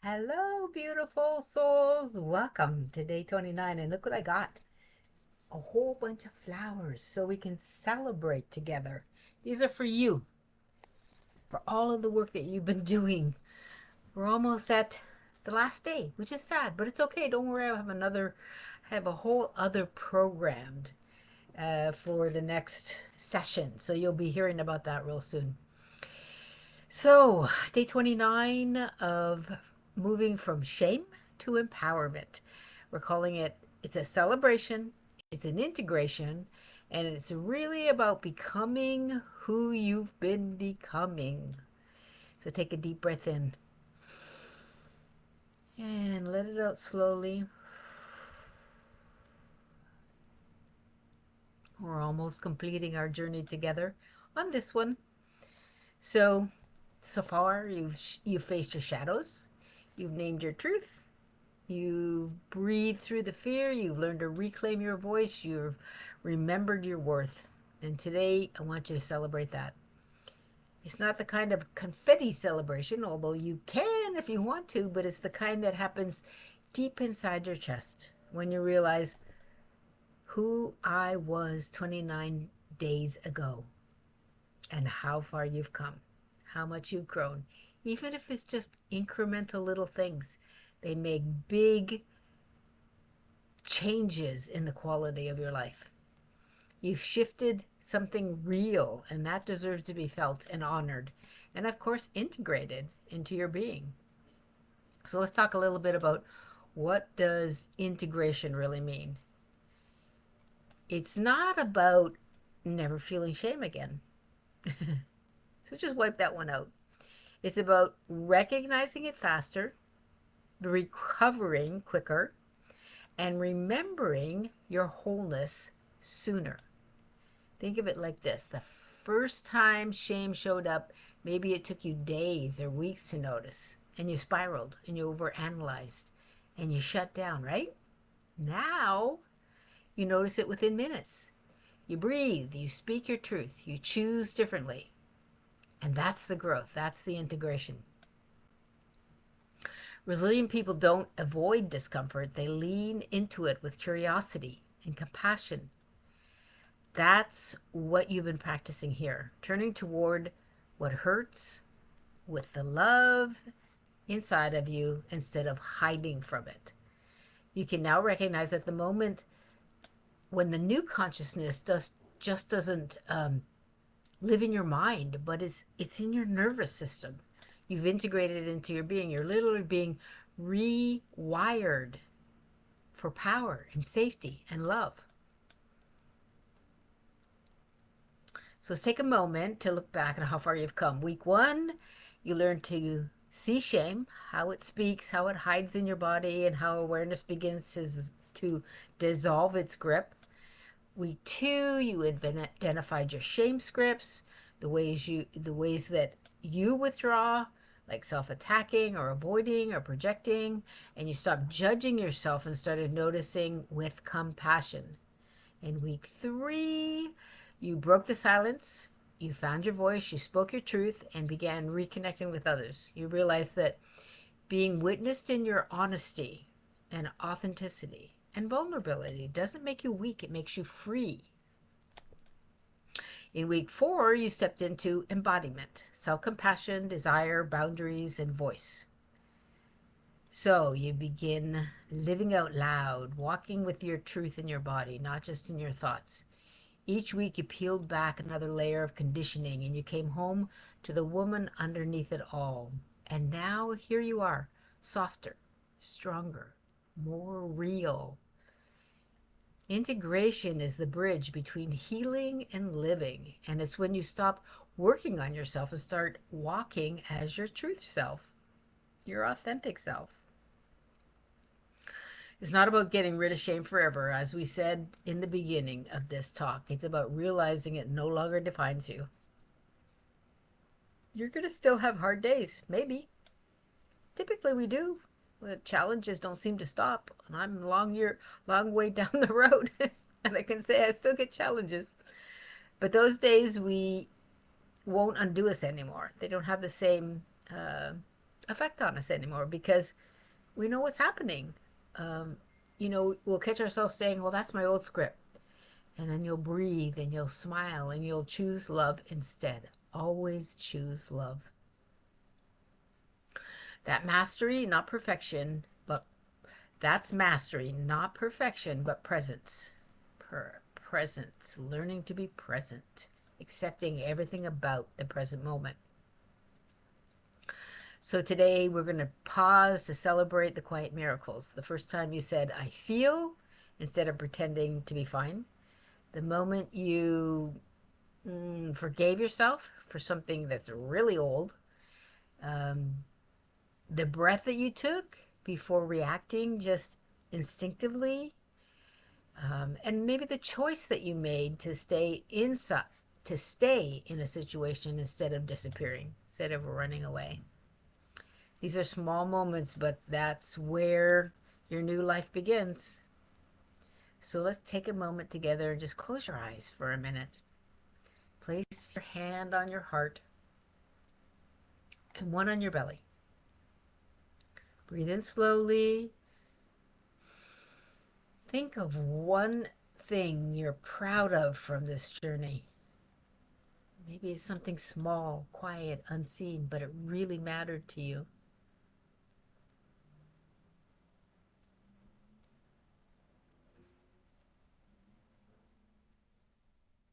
Hello, beautiful souls. Welcome to day 29. And look what I got, a whole bunch of flowers so we can celebrate together. These are for you, for all of the work that you've been doing. We're almost at the last day, which is sad, but it's okay. Don't worry. I have a whole other programmed for the next session. So you'll be hearing about that real soon. So, day 29 of moving from shame to empowerment. We're calling it, it's a celebration, it's an integration, and it's really about becoming who you've been becoming. So, take a deep breath in and let it out slowly. We're almost completing our journey together on this one. So far, you've faced your shadows, you've named your truth, you've breathed through the fear. You've learned to reclaim your voice. You've remembered your worth. And today, I want you to celebrate that. It's not the kind of confetti celebration, although you can if you want to, but it's the kind that happens deep inside your chest when you realize who I was 29 days ago and how far you've come, how much you've grown. Even if it's just incremental little things, they make big changes in the quality of your life. You've shifted something real, and that deserves to be felt and honored, and of course, integrated into your being. So let's talk a little bit about what does integration really mean. It's not about never feeling shame again. So just wipe that one out. It's about recognizing it faster, recovering quicker, and remembering your wholeness sooner. Think of it like this: the first time shame showed up, maybe it took you days or weeks to notice, and you spiraled and you overanalyzed and you shut down, right? Now you notice it within minutes. You breathe, you speak your truth, you choose differently. And that's the growth, that's the integration. Resilient people don't avoid discomfort, they lean into it with curiosity and compassion. That's what you've been practicing here, turning toward what hurts with the love inside of you instead of hiding from it. You can now recognize at the moment when the new consciousness just doesn't live in your mind, but it's in your nervous system. You've integrated it into your being. You're literally being rewired for power and safety and love. So let's take a moment to look back at how far you've come. Week one, you learned to see shame, how it speaks, how it hides in your body, and how awareness begins to dissolve its grip. Week two, you identified your shame scripts, the ways that you withdraw, like self-attacking or avoiding or projecting, and you stopped judging yourself and started noticing with compassion. In week three, you broke the silence, you found your voice, you spoke your truth, and began reconnecting with others. You realized that being witnessed in your honesty and authenticity and vulnerability doesn't make you weak, it makes you free. In week four, you stepped into embodiment, self compassion, desire, boundaries, and voice. So you begin living out loud, walking with your truth in your body, not just in your thoughts. Each week, you peeled back another layer of conditioning and you came home to the woman underneath it all. And now here you are, softer, stronger, more real. Integration is the bridge between healing and living. And it's when you stop working on yourself and start walking as your truth self, your authentic self. It's not about getting rid of shame forever. As we said in the beginning of this talk, it's about realizing it no longer defines you. You're going to still have hard days, maybe. Typically, we do. The challenges don't seem to stop. And I'm a long way down the road. And I can say I still get challenges. But those days we won't undo us anymore. They don't have the same effect on us anymore because we know what's happening. Um, we'll catch ourselves saying, well, that's my old script. And then you'll breathe and you'll smile and you'll choose love instead. Always choose love. That mastery, not perfection, but that's mastery, not perfection, but presence. Presence, learning to be present, accepting everything about the present moment. So today we're going to pause to celebrate the quiet miracles. The first time you said, I feel, instead of pretending to be fine. The moment you forgave yourself for something that's really old. Um, the breath that you took before reacting just instinctively. And maybe the choice that you made to stay inside, to stay in a situation instead of disappearing, instead of running away. These are small moments, but that's where your new life begins. So let's take a moment together and just close your eyes for a minute. Place your hand on your heart and one on your belly. Breathe in slowly. Think of one thing you're proud of from this journey. Maybe it's something small, quiet, unseen, but it really mattered to you.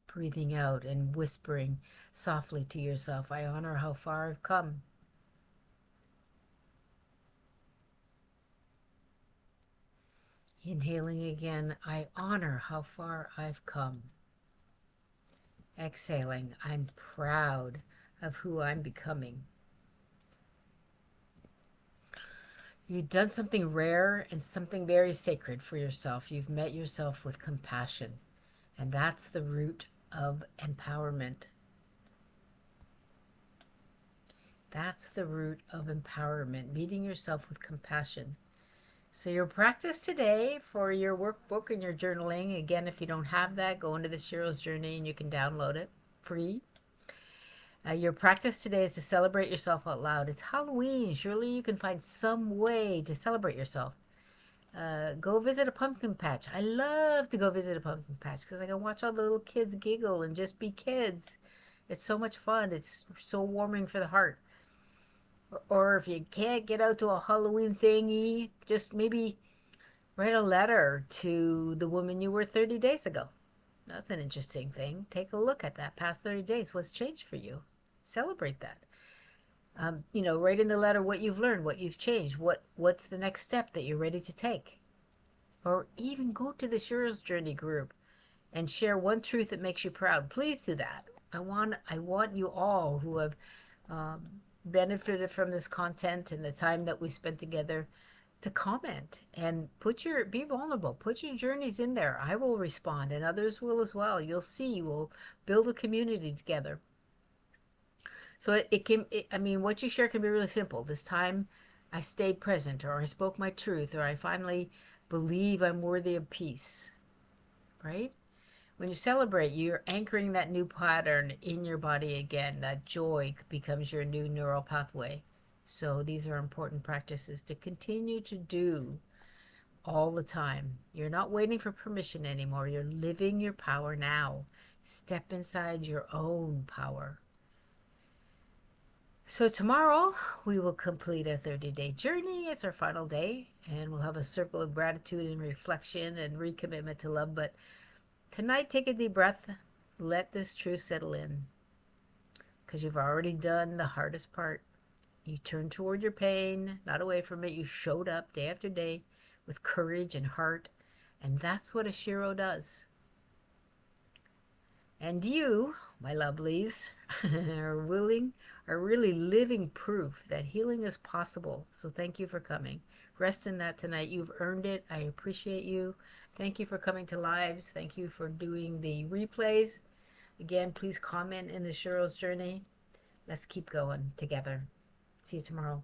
Breathing out and whispering softly to yourself, I honor how far I've come. Inhaling again, I honor how far I've come. Exhaling, I'm proud of who I'm becoming. You've done something rare and something very sacred for yourself. You've met yourself with compassion, and that's the root of empowerment. That's the root of empowerment, meeting yourself with compassion. So, your practice today for your workbook and your journaling, again, if you don't have that, go into the Cheryl's Journey and you can download it free. Your practice today is to celebrate yourself out loud. It's Halloween. Surely you can find some way to celebrate yourself. Go visit a pumpkin patch. I love to go visit a pumpkin patch because I can watch all the little kids giggle and just be kids. It's so much fun. It's so warming for the heart. Or if you can't get out to a Halloween thingy, just maybe write a letter to the woman you were 30 days ago. That's an interesting thing. Take a look at that past 30 days. What's changed for you? Celebrate that. Write in the letter what you've learned, what you've changed, what's the next step that you're ready to take. Or even go to the Cheryl's Journey group and share one truth that makes you proud. Please do that. I want you all who have um, benefited from this content and the time that we spent together to comment and be vulnerable. Put your journeys in there. I will respond and others will as well. You'll see, we'll build a community together. So what you share can be really simple. This time I stayed present, or I spoke my truth, or I finally believe I'm worthy of peace, right? When you celebrate, you're anchoring that new pattern in your body again. That joy becomes your new neural pathway. So these are important practices to continue to do all the time. You're not waiting for permission anymore. You're living your power now. Step inside your own power. So tomorrow we will complete a 30-day journey. It's our final day, and we'll have a circle of gratitude and reflection and recommitment to love. But tonight, take a deep breath. Let this truth settle in, because you've already done the hardest part. You turned toward your pain, not away from it. You showed up day after day with courage and heart, and that's what a Shiro does. And you, my lovelies, are really living proof that healing is possible. So thank you for coming. Rest in that tonight. You've earned it. I appreciate you. Thank you for coming to lives. Thank you for doing the replays. Again, please comment in the Cheryl's Journey. Let's keep going together. See you tomorrow.